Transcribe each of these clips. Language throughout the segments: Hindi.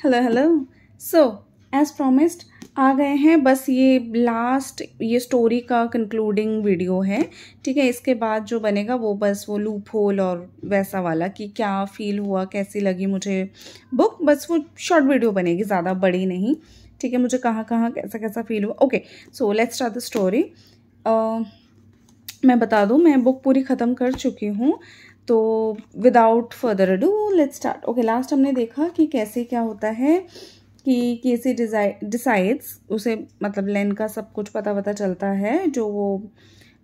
Hello hello. So as promised आ गए हैं, बस ये लास्ट ये स्टोरी का कंक्लूडिंग वीडियो है। ठीक है, इसके बाद जो बनेगा वो बस वो लूप होल और वैसा वाला कि क्या फील हुआ, कैसी लगी मुझे बुक, बस वो शॉर्ट वीडियो बनेगी, ज़्यादा बड़ी नहीं। ठीक है, मुझे कहाँ कहाँ कैसा कैसा फील हुआ। Okay, so let's start the story. मैं बता दूँ, मैं बुक पूरी ख़त्म कर चुकी हूँ, तो without further ado let's start. Okay, last हमने देखा कि कैसे क्या होता है कि केसी डिसाइड्स, उसे मतलब लेन का सब कुछ पता चलता है जो वो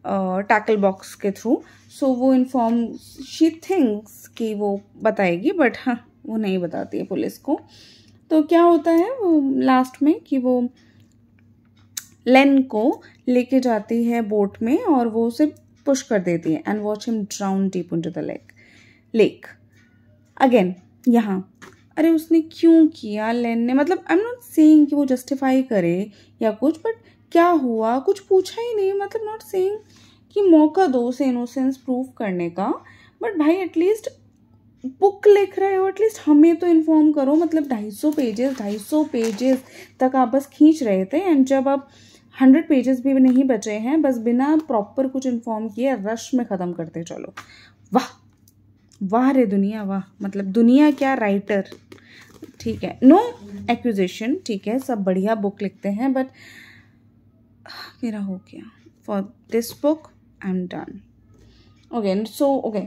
टैकल बॉक्स के थ्रू। सो वो इन्फॉर्म शी थिंक्स कि वो बताएगी, बट हाँ वो नहीं बताती है पुलिस को। तो क्या होता है वो लास्ट में कि वो लेन को लेके जाती है बोट में और वो उसे पुश कर देती है and watch him drown deep into the lake again. यहाँ अरे उसने क्यों किया लेन ने, मतलब आई एम नॉट सेइंग कि वो जस्टिफाई करे या कुछ, बट क्या हुआ कुछ पूछा ही नहीं, मतलब नॉट सेइंग कि मौका दो उसे इनोसेंस प्रूव करने का, बट भाई एटलीस्ट बुक लिख रहे हो, एटलीस्ट हमें तो इन्फॉर्म करो। मतलब 250 पेजेस तक आप बस खींच रहे थे एंड जब आप 100 पेजेस भी नहीं बचे हैं, बस बिना प्रॉपर कुछ इन्फॉर्म किए रश में ख़त्म करते चलो। वाह वाह रे दुनिया, वाह, मतलब दुनिया क्या राइटर। ठीक है, नो एक्यूजेशन, ठीक है, सब बढ़िया बुक लिखते हैं, बट मेरा हो गया for this book, I am done. Okay, so okay,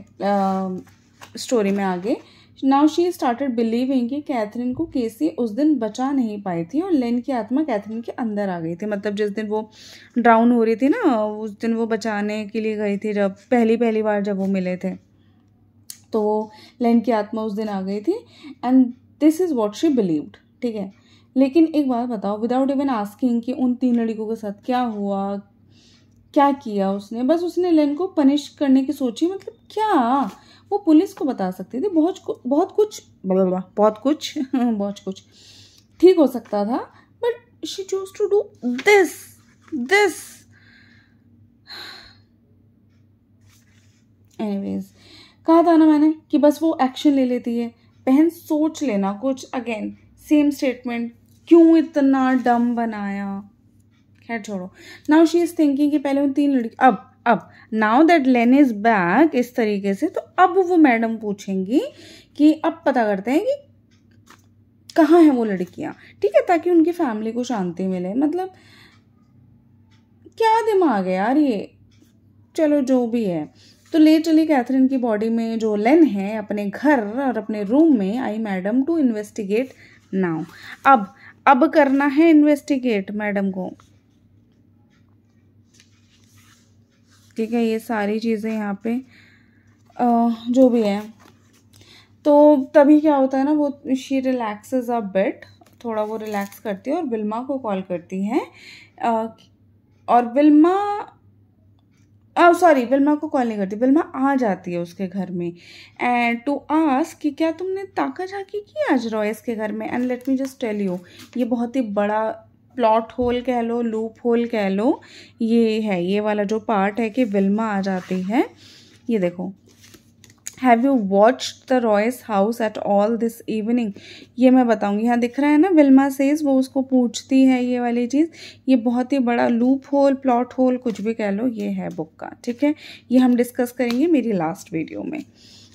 story में आगे। नाउ शी स्टार्टेड बिलीविंग कि कैथरीन को केसी उस दिन बचा नहीं पाई थी और लेन की आत्मा कैथरीन के अंदर आ गई थी। मतलब जिस दिन वो ड्राउन हो रही थी ना, उस दिन वो बचाने के लिए गई थी, जब पहली बार जब वो मिले थे, तो वो लेन की आत्मा उस दिन आ गई थी and this is what she believed. ठीक है, लेकिन एक बात बताओ, विदाउट इवन आस्किंग कि उन 3 लड़कियों के साथ क्या हुआ, क्या किया उसने, बस उसने लेन को पनिश करने की सोची। मतलब क्या वो पुलिस को बता सकती थी, बहुत कुछ ठीक हो सकता था, but she choose to do this. Anyways, कहा था ना मैंने कि बस वो एक्शन ले लेती है। बहन सोच लेना कुछ, अगेन सेम स्टेटमेंट, क्यों इतना डम बनाया। खैर छोड़ो। नाउ शी इज थिंकिंग कि पहले उन 3 लड़की, अब now that lane is back इस तरीके से, तो अब वो मैडम पूछेंगी कि अब पता करते हैं कि कहाँ है वो लड़कियां। ठीक है, ताकि उनकी फैमिली को शांति मिले। मतलब क्या दिमाग है यार ये। चलो जो भी है, तो ले चली कैथरीन की बॉडी में जो लेन है अपने घर और अपने रूम में आई मैडम टू इन्वेस्टिगेट नाउ। अब करना है इन्वेस्टिगेट मैडम को। ठीक है, ये सारी चीज़ें यहाँ पे जो भी है, तो तभी क्या होता है ना, वो शी रिलैक्सेस अ बिट, थोड़ा वो रिलैक्स करती है और विल्मा को कॉल करती है। और विल्मा को कॉल नहीं करती, विल्मा आ जाती है उसके घर में एंड टू आस्क कि क्या तुमने ताका झाकी की आज रॉयस के घर में। And let me just tell you, ये बहुत ही बड़ा प्लॉट होल कह लो, लूप होल कह लो, ये है ये वाला जो पार्ट है कि विल्मा आ जाती है। ये देखो, have you watched the Royce house at all this evening. ये मैं बताऊंगी, यहाँ दिख रहा है ना, विल्मा सेज, वो उसको पूछती है ये वाली चीज़। ये बहुत ही बड़ा लूप होल, प्लॉट होल, कुछ भी कह लो, ये है बुक का। ठीक है, ये हम डिस्कस करेंगे मेरी लास्ट वीडियो में।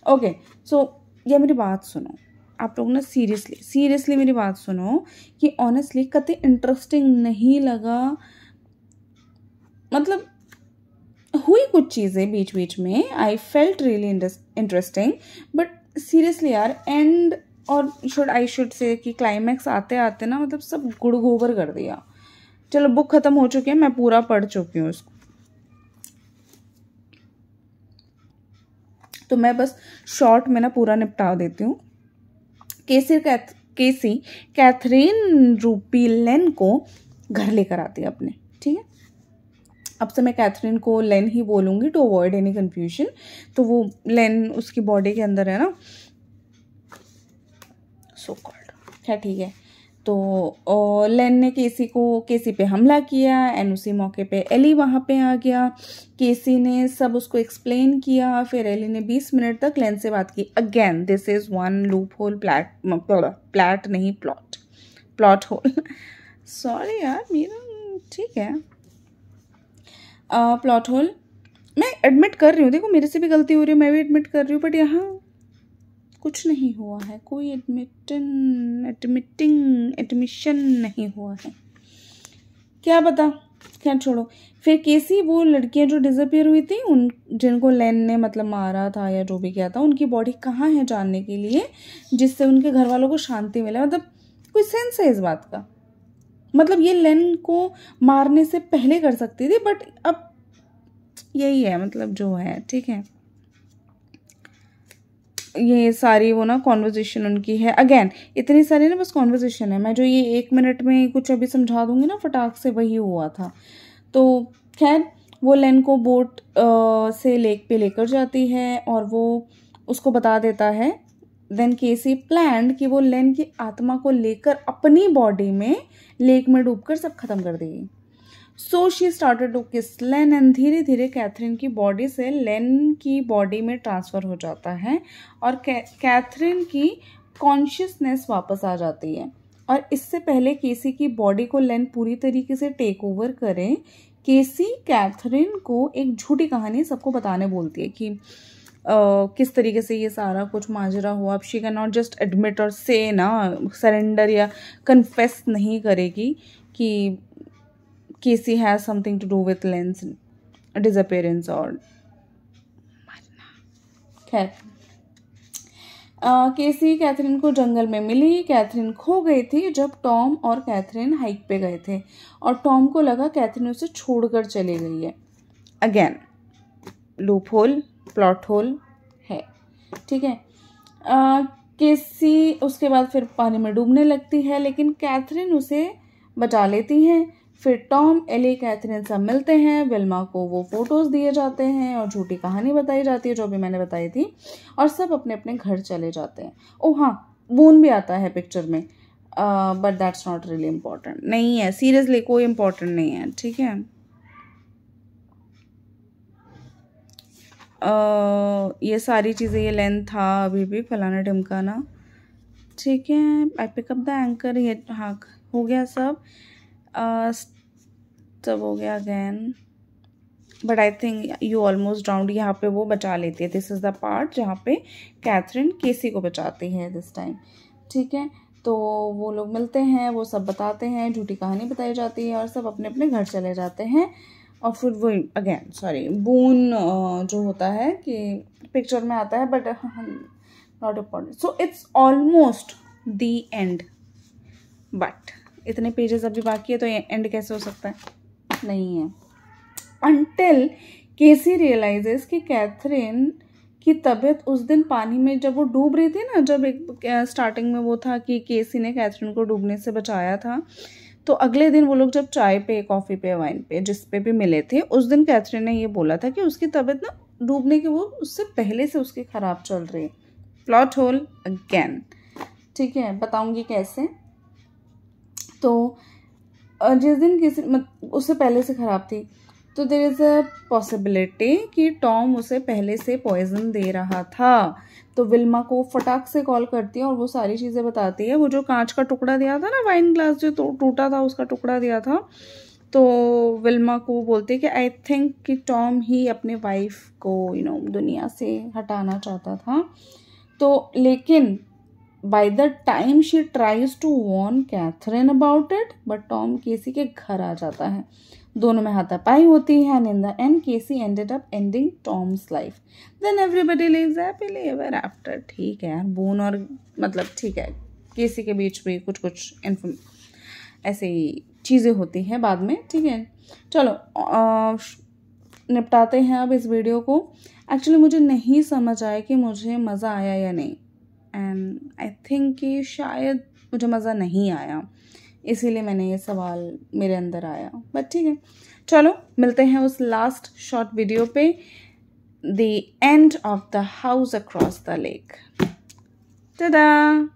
ओके, सो ये मेरी बात सुनो आप लोग ना, सीरियसली मेरी बात सुनो कि ऑनेस्टली कतई इंटरेस्टिंग नहीं लगा। मतलब हुई कुछ चीज़ें बीच बीच में, I felt really interesting, but seriously यार एंड और आई शुड से कि क्लाइमैक्स आते आते ना, मतलब सब गुड़ गोबर कर दिया। चलो बुक खत्म हो चुकी है, मैं पूरा पढ़ चुकी हूँ इसको, तो मैं बस शॉर्ट में ना पूरा निपटा देती हूँ। केसी कैथरीन रूपी लेन को घर लेकर आती है अपने। ठीक है, अब से मैं कैथरीन को लेन ही बोलूँगी टू अवॉइड एनी कन्फ्यूजन। तो वो लेन उसकी बॉडी के अंदर है ना, सो कॉल्ड। क्या ठीक है, तो लेन ने केसी पे हमला किया एंड उसी मौके पे एली वहाँ पे आ गया। केसी ने सब उसको एक्सप्लेन किया, फिर एली ने 20 मिनट तक लेन से बात की। Again this is one loop hole plot whole sorry यार मेरा ठीक है प्लॉट होल। मैं एडमिट कर रही हूँ, देखो मेरे से भी गलती हो रही है, मैं भी एडमिट कर रही हूँ, बट यहाँ कुछ नहीं हुआ है, कोई एडमिशन नहीं हुआ है, क्या पता, खैर छोड़ो। फिर केसी वो लड़कियां जो डिसअपियर हुई थी उन जिनको लेन ने मतलब मारा था या जो भी किया था, उनकी बॉडी कहाँ है जानने के लिए, जिससे उनके घर वालों को शांति मिले। मतलब कोई सेंस है इस बात का? मतलब ये लेन को मारने से पहले कर सकती थी, बट अब यही है मतलब जो है, ठीक है। ये सारी वो ना कॉन्वर्जेशन उनकी है, अगेन इतनी सारी ना बस कॉन्वर्जेशन है। मैं जो ये 1 मिनट में कुछ अभी समझा दूंगी ना फटाक से, वही हुआ था। तो खैर वो लेन को बोट से लेक पे लेकर जाती है और वो उसको बता देता है। देन केसी प्लान्ड कि वो लेन की आत्मा को लेकर अपनी बॉडी में लेक में डूबकर सब खत्म कर देगी। सो शी स्टार्टेड टू किस लेन एंड धीरे धीरे कैथरीन की बॉडी से लेन की बॉडी में ट्रांसफ़र हो जाता है और कैथरीन की कॉन्शियसनेस वापस आ जाती है। और इससे पहले केसी की बॉडी को लेन पूरी तरीके से टेक ओवर करे, केसी कैथरीन को एक झूठी कहानी सबको बताने बोलती है कि किस तरीके से ये सारा कुछ माजरा हुआ। अब she can not just admit और से ना सरेंडर या कन्फेस नहीं करेगी कि Casey has something to do with Len's disappearance और खैर केसी कैथरीन को जंगल में मिली। कैथरीन खो गई थी जब टॉम और कैथरीन हाइक पे गए थे और टॉम को लगा कैथरीन उसे छोड़कर चली गई है। Again loop hole plot whole है, ठीक है। केसी उसके बाद फिर पानी में डूबने लगती है, लेकिन कैथरीन उसे बचा लेती है। फिर टॉम, एली, कैथरीन सब मिलते हैं। विल्मा को वो फोटोज दिए जाते हैं और झूठी कहानी बताई जाती है जो भी मैंने बताई थी, और सब अपने अपने घर चले जाते हैं। ओह हाँ, बून भी आता है पिक्चर में, but that's not really important, नहीं है सीरियसली, कोई इम्पोर्टेंट नहीं है, ठीक है। ये सारी चीज़ें, ये लेंथ था अभी भी फलाना ढिमकाना, ठीक है। I pick up the anchor, ये हाँ हो गया सब, सब हो गया again, but I think you almost drowned. यहाँ पे वो बचा लेती है, दिस इज़ द पार्ट जहाँ पे कैथरीन केसी को बचाती है दिस टाइम, ठीक है। तो वो लोग मिलते हैं, वो सब बताते हैं, झूठी कहानी बताई जाती है और सब अपने अपने घर चले जाते हैं। और फिर वो अगेन सॉरी बून जो होता है कि पिक्चर में आता है, but not important. So it's almost the end, but इतने पेजेस अभी बाकी है तो एंड कैसे हो सकता है? नहीं है। अनटिल केसी रियलाइजेस कि कैथरीन की तबीयत उस दिन पानी में जब वो डूब रही थी ना, जब एक स्टार्टिंग में वो था कि केसी ने कैथरीन को डूबने से बचाया था, तो अगले दिन वो लोग जब चाय पे, कॉफ़ी पे, वाइन पे, जिस पे भी मिले थे, उस दिन कैथरीन ने ये बोला था कि उसकी तबीयत ना डूबने के वो उससे पहले से उसकी ख़राब चल रही है। प्लॉट होल अगेन, ठीक है, बताऊंगी कैसे। तो जिस दिन किसी उससे पहले से ख़राब थी, तो देयर इज़ अ पॉसिबिलिटी कि टॉम उसे पहले से पॉइजन दे रहा था। तो विल्मा को फटाक से कॉल करती है और वो सारी चीज़ें बताती है। वो जो कांच का टुकड़ा दिया था ना, वाइन ग्लास जो टूटा था, उसका टुकड़ा दिया था, तो विल्मा को बोलती है कि आई थिंक कि टॉम ही अपने वाइफ को दुनिया से हटाना चाहता था। तो लेकिन by the time she tries to warn Catherine about it, but Tom केसी के घर आ जाता है, दोनों में हाथापाई होती है, and in the end Casey ended up ending Tom's life. Then everybody lives happily ever after. ठीक है यार, बून और मतलब ठीक है, केसी के बीच भी कुछ कुछ ऐसे ही चीज़ें होती हैं बाद में, ठीक है। चलो निपटाते हैं अब इस वीडियो को। एक्चुअली मुझे नहीं समझ आया कि मुझे मज़ा आया या नहीं, एंड आई थिंक कि शायद मुझे मज़ा नहीं आया, इसीलिए मैंने ये सवाल मेरे अंदर आया, बट ठीक है। चलो मिलते हैं उस लास्ट शॉर्ट वीडियो पे, the end of the house across the lake. टा-डा।